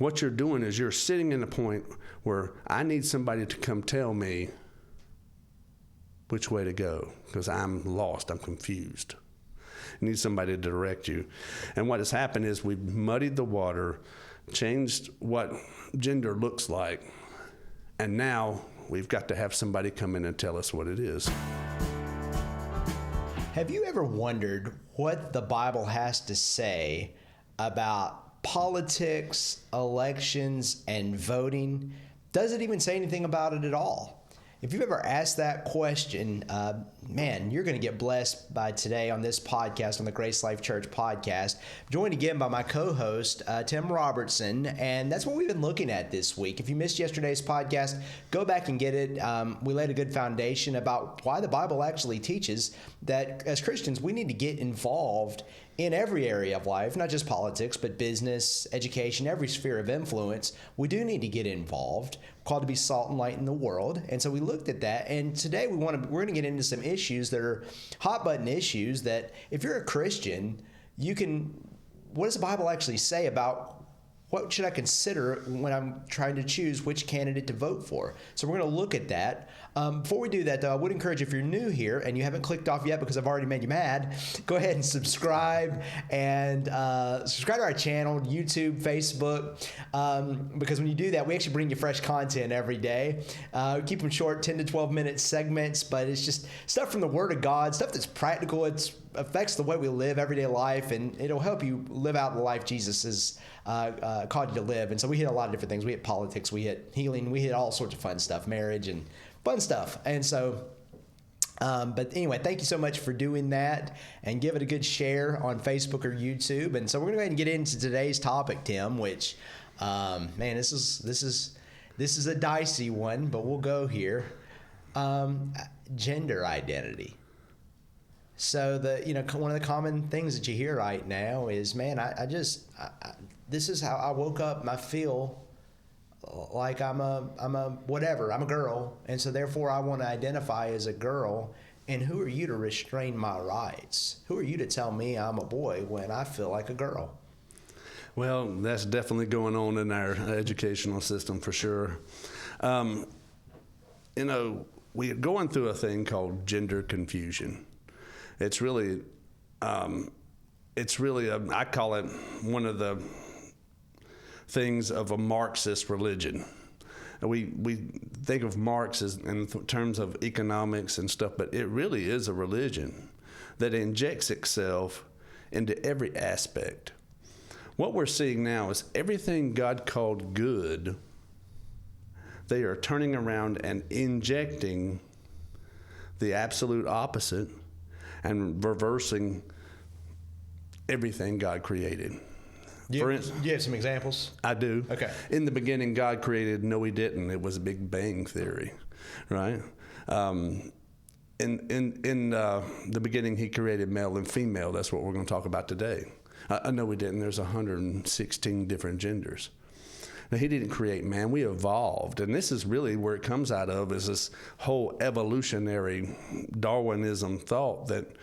what you're doing is you're sitting in a point where I need somebody to come tell me which way to go, because I'm lost, I'm confused. You need somebody to direct you. And what has happened is we've muddied the water, changed what gender looks like, and now we've got to have somebody come in and tell us what it is. Have you ever wondered what the Bible has to say about politics, elections, and voting? Does it even say anything about it at all? If you've ever asked that question, man, you're going to get blessed by today on this podcast, on the Grace Life Church podcast. Joined again by my co-host, Tim Robertson, and that's what we've been looking at this week. If you missed yesterday's podcast, go back and get it. We laid a good foundation about why the Bible actually teaches that as Christians, we need to get involved in every area of life, not just politics, but business, education, every sphere of influence. We do need to get involved. We're called to be salt and light in the world. And so we looked at that. And today we're going to get into some issues that are hot button issues that if you're a Christian, what does the Bible actually say about what should I consider when I'm trying to choose which candidate to vote for? So we're going to look at that. Before we do that, though, I would encourage, if you're new here and you haven't clicked off yet because I've already made you mad, go ahead and subscribe and subscribe to our channel, YouTube, Facebook, because when you do that, we actually bring you fresh content every day. Keep them short, 10 to 12-minute segments, but it's just stuff from the Word of God, stuff that's practical. It affects the way we live everyday life, and it'll help you live out the life Jesus has called you to live. And so we hit a lot of different things. We hit politics, we hit healing, we hit all sorts of fun stuff, marriage and fun stuff. And so, but anyway, thank you so much for doing that, and give it a good share on Facebook or YouTube. And so we're going to go ahead and get into today's topic, Tim, which, man, this is a dicey one, but we'll go here. Gender identity. So one of the common things that you hear right now is, man, I this is how I woke up and I feel like I'm a girl, and so therefore I want to identify as a girl. And who are you to restrain my rights? Who are you to tell me I'm a boy when I feel like a girl? Well, that's definitely going on in our educational system for sure. We're going through a thing called gender confusion. It's really, I call it one of the things of a Marxist religion. We think of Marx as in terms of economics and stuff, but it really is a religion that injects itself into every aspect. What we're seeing now is everything God called good, they are turning around and injecting the absolute opposite and reversing everything God created. Do you have some examples? I do. Okay. In the beginning, God created, no, he didn't. It was a Big Bang Theory, right? In the beginning, he created male and female. That's what we're going to talk about today. No, we didn't. There's 116 different genders. Now, he didn't create man. We evolved. And this is really where it comes out of, is this whole evolutionary Darwinism thought that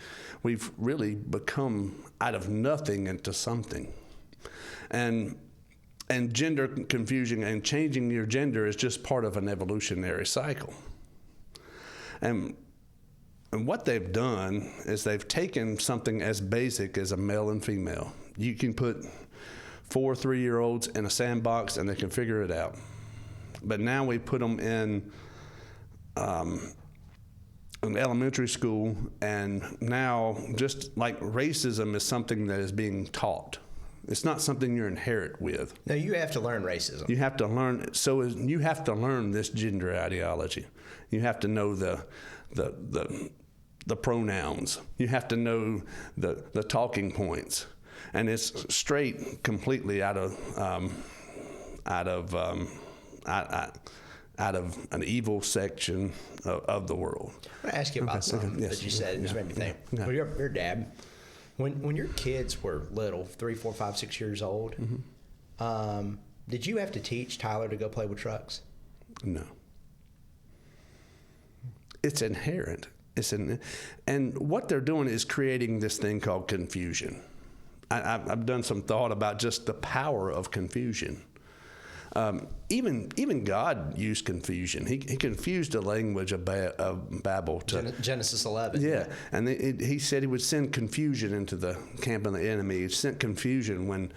we've really become out of nothing into something. And gender confusion and changing your gender is just part of an evolutionary cycle. And what they've done is they've taken something as basic as a male and female. You can put 4 3-year-olds in a sandbox and they can figure it out. But now we put them in an elementary school, and now just like racism is something that is being taught. It's not something you inherit with. No, you have to learn racism. You have to learn. You have to learn this gender ideology. You have to know the pronouns. You have to know the talking points, and it's straight completely out of an evil section of the world. I want to ask you about something that you said. It just made me think. Yeah. Well, your dad. When your kids were little, 3, 4, 5, 6 years old, did you have to teach Tyler to go play with trucks? No. It's inherent. And what they're doing is creating this thing called confusion. I've done some thought about just the power of confusion. Even God used confusion. He confused the language of Babel to Genesis 11. yeah, and he said he would send confusion into the camp of the enemy. He sent confusion when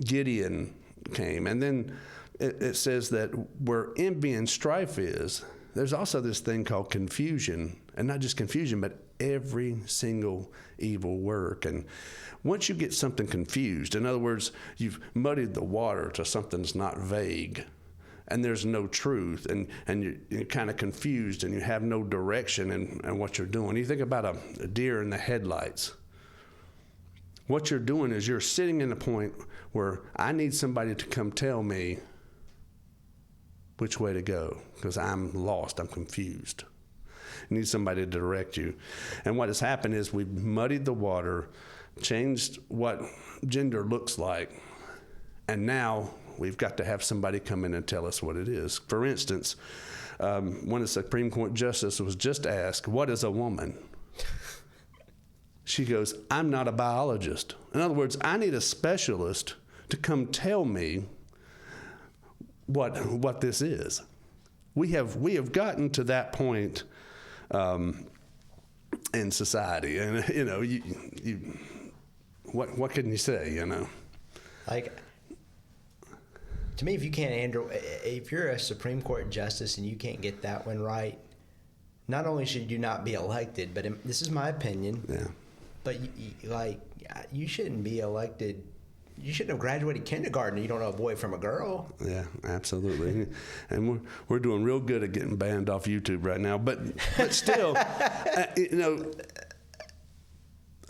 Gideon came, and then it says that where envy and strife is, there's also this thing called confusion, and not just confusion, but every single evil work. And once you get something confused, in other words, you've muddied the water to something that's not vague, and there's no truth, and you're kind of confused, and you have no direction in what you're doing. You think about a deer in the headlights. What you're doing is you're sitting in a point where I need somebody to come tell me which way to go, because I'm lost, I'm confused. You need somebody to direct you. And what has happened is we've muddied the water, changed what gender looks like, and now we've got to have somebody come in and tell us what it is. For instance, when a Supreme Court justice was just asked, "What is a woman?" She goes, "I'm not a biologist." In other words, I need a specialist to come tell me what this is. We have gotten to that point in society, and you what can you say? Like, to me, if you're a Supreme Court justice and you can't get that one right, not only should you not be elected, but this is my opinion. Yeah. But you shouldn't be elected. You shouldn't have graduated kindergarten. You don't know a boy from a girl. Yeah, absolutely. And we're doing real good at getting banned off YouTube right now. But still,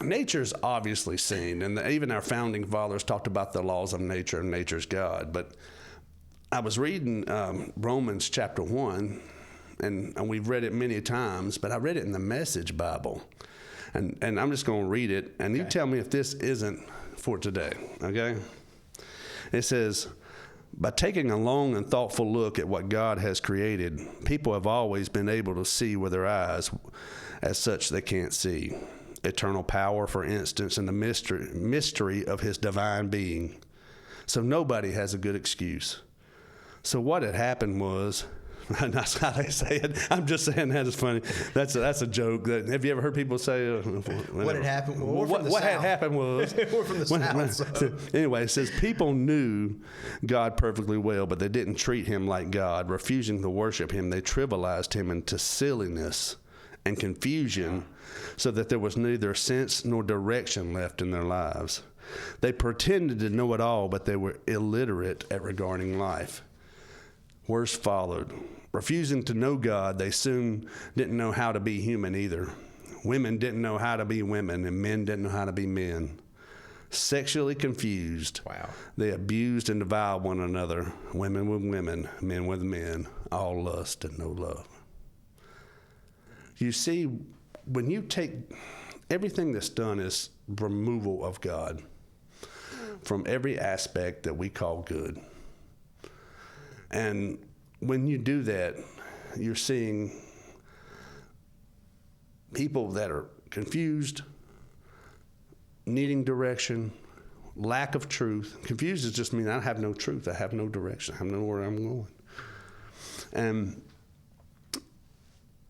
nature's obviously seen, and even our founding fathers talked about the laws of nature and nature's God. But I was reading Romans chapter 1, and we've read it many times, but I read it in the Message Bible. And I'm just going to read it, and you tell me if this isn't for today, okay? It says, by taking a long and thoughtful look at what God has created, people have always been able to see with their eyes as such they can't see. Eternal power, for instance, and the mystery of his divine being. So nobody has a good excuse. So what had happened was, that's how they say it. I'm just saying that is funny. That's a joke. Have you ever heard people say? What had happened? Well, what had happened was. We're from the South. So anyway, it says people knew God perfectly well, but they didn't treat him like God. Refusing to worship him, they trivialized him into silliness and confusion, so that there was neither sense nor direction left in their lives. They pretended to know it all, but they were illiterate at regarding life. Worse followed. Refusing to know God, they soon didn't know how to be human either. Women didn't know how to be women, and men didn't know how to be men. Sexually confused, wow. They abused and deviled one another, women with women, men with men, all lust and no love. You see, when you take everything that's done is removal of God from every aspect that we call good. And when you do that, you're seeing people that are confused, needing direction, lack of truth. Confused is just mean I have no truth. I have no direction. I have no where I'm going.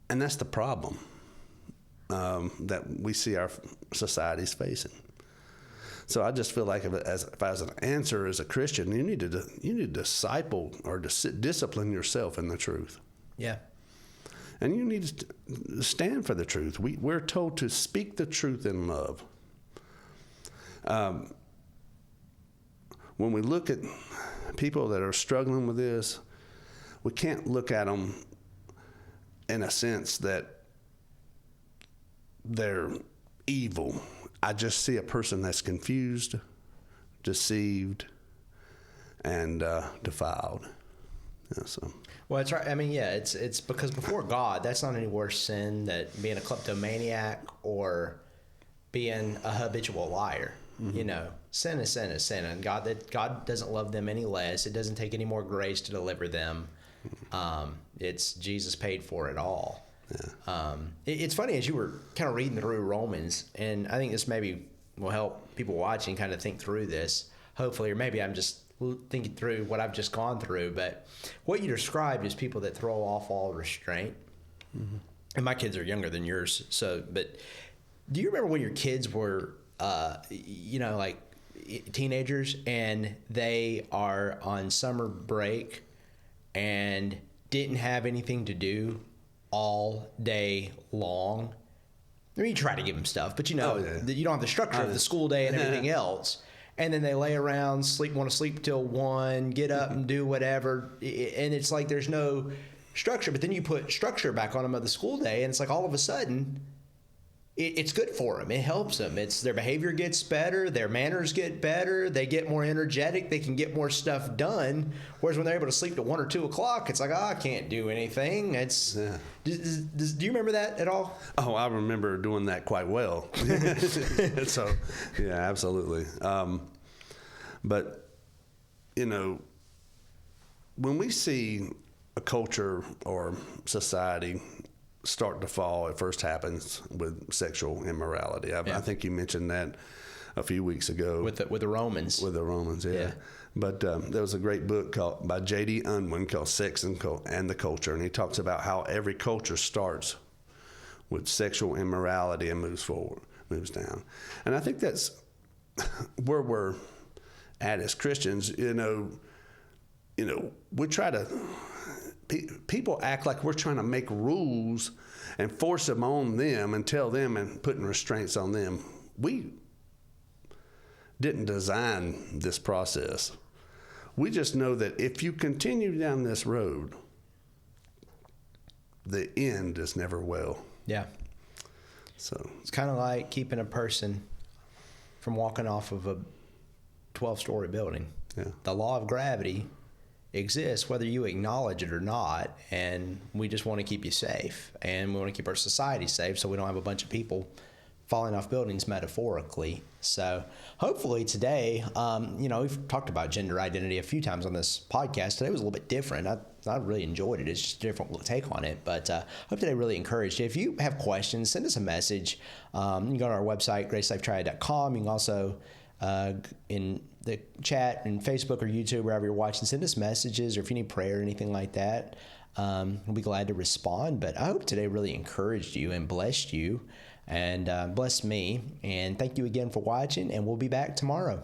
And that's the problem that we see our society's facing. So I just feel like if I was an answer as a Christian, you need to disciple or discipline yourself in the truth. Yeah. And you need to stand for the truth. We're told to speak the truth in love. When we look at people that are struggling with this, we can't look at them in a sense that they're evil. I just see a person that's confused, deceived, and defiled. Yeah, so. Well, that's right. I mean, yeah, it's because before God, that's not any worse sin than being a kleptomaniac or being a habitual liar. Mm-hmm. Sin is sin is sin, and God doesn't love them any less. It doesn't take any more grace to deliver them. It's Jesus paid for it all. Yeah. It's funny, as you were kind of reading through Romans, and I think this maybe will help people watching kind of think through this, hopefully, or maybe I'm just thinking through what I've just gone through, but what you described is people that throw off all restraint. Mm-hmm. And my kids are younger than yours, but do you remember when your kids were, like teenagers, and they are on summer break and didn't have anything to do all day long? I mean, you try to give them stuff, but you don't have the structure of the school day and everything else. And then they lay around, want to sleep till 1, get up and do whatever. And it's like there's no structure. But then you put structure back on them of the school day, and it's like all of a sudden it's good for them. It helps them. Their behavior gets better. Their manners get better. They get more energetic. They can get more stuff done. Whereas when they're able to sleep till 1 or 2 o'clock, it's like, I can't do anything. Do you remember that at all? Oh, I remember doing that quite well. So, yeah, absolutely. But, when we see a culture or society start to fall, it first happens with sexual immorality. I think you mentioned that a few weeks ago with the Romans. With the Romans, yeah. But there was a great book by J.D. Unwin called "Sex and the Culture," and he talks about how every culture starts with sexual immorality and moves down. And I think that's where we're at as Christians. We try to. People act like we're trying to make rules and force them on them and tell them and putting restraints on them. We didn't design this process. We just know that if you continue down this road, the end is never well. Yeah. So it's kind of like keeping a person from walking off of a 12-story building. Yeah. The law of gravity exists whether you acknowledge it or not, and we just want to keep you safe, and we want to keep our society safe so we don't have a bunch of people falling off buildings metaphorically. So hopefully today, we've talked about gender identity a few times on this podcast. Today was a little bit different. I really enjoyed it. It's just a different take on it, but hope today really encouraged you. If you have questions, send us a message. You can go to our website, gracelifetriad.com. You can also in the chat and Facebook or YouTube, wherever you're watching, send us messages, or if you need prayer or anything like that, we'll be glad to respond. But I hope today really encouraged you and blessed you and blessed me. And thank you again for watching, and we'll be back tomorrow.